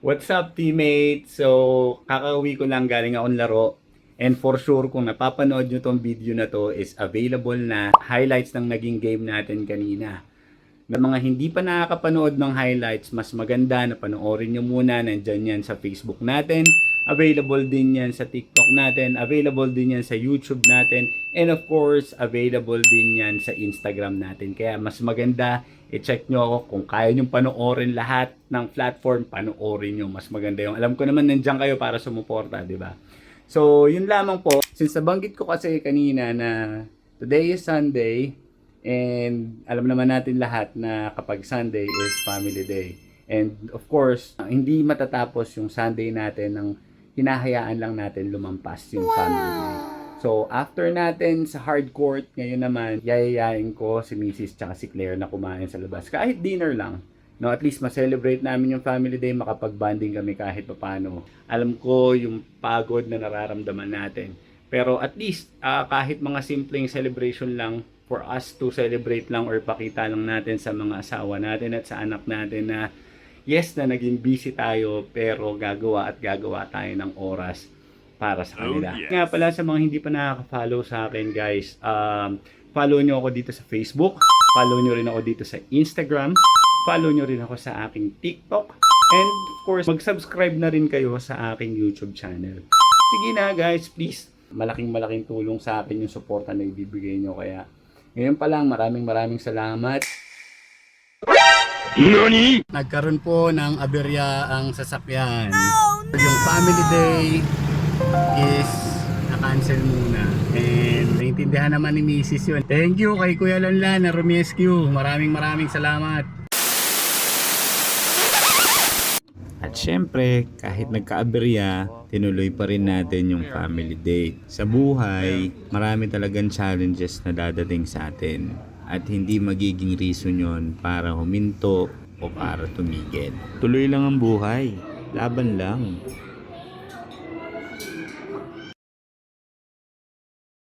What's up, teammate? So, kakauwi ko lang galing akong laro. And for sure, kung napapanood nyo tong video na to, is available na highlights ng naging game natin kanina. Na mga hindi pa nakakapanood ng highlights, mas maganda na panoorin nyo muna. Nandyan yan sa Facebook natin. Available din yan sa TikTok natin. Available din yan sa YouTube natin. And of course, available din yan sa Instagram natin. Kaya mas maganda, i-check nyo ako kung kaya nyo panoorin lahat ng platform, panoorin nyo. Mas maganda yung, alam ko naman nandiyan kayo para sumuporta, di ba? So, yun lamang po. Since nabanggit ko kasi kanina na today is Sunday, and alam naman natin lahat na kapag Sunday is family day. And of course, hindi matatapos yung Sunday natin nang hinahayaan lang natin lumampas yung family day. So, after natin sa hard court, ngayon naman, yayayain ko si Mrs. tsaka si Claire na kumain sa labas. Kahit dinner lang. No, at least ma-celebrate namin yung family day, makapag-bonding kami kahit papaano. Alam ko yung pagod na nararamdaman natin. Pero at least, kahit mga simpleng celebration lang, for us to celebrate lang or pakita lang natin sa mga asawa natin at sa anak natin na yes na naging busy tayo, pero gagawa at gagawa tayo ng oras para sa kanila. yes. Nga pala sa mga hindi pa nakaka-follow sa akin, guys, follow nyo ako dito sa Facebook, follow nyo rin ako dito sa Instagram, follow nyo rin ako sa aking TikTok, and of course, mag-subscribe na rin kayo sa aking YouTube channel. Sige na guys, please. Malaking tulong sa akin yung suporta na ibibigay nyo. Kaya ngayon pa lang, maraming salamat. NANI?! Nagkaroon po ng aberya ang sasakyan. Yung family day is na-cancel muna. And naintindihan naman ni Mrs. yun. Thank you kay Kuya Lanlan na rumescue. Maraming salamat. At syempre, kahit nagka-aberya, tinuloy pa rin natin yung family date. Sa buhay, marami talagang challenges na dadating sa atin. At hindi magiging reason yon para huminto o para tumigil. Tuloy lang ang buhay. Laban lang.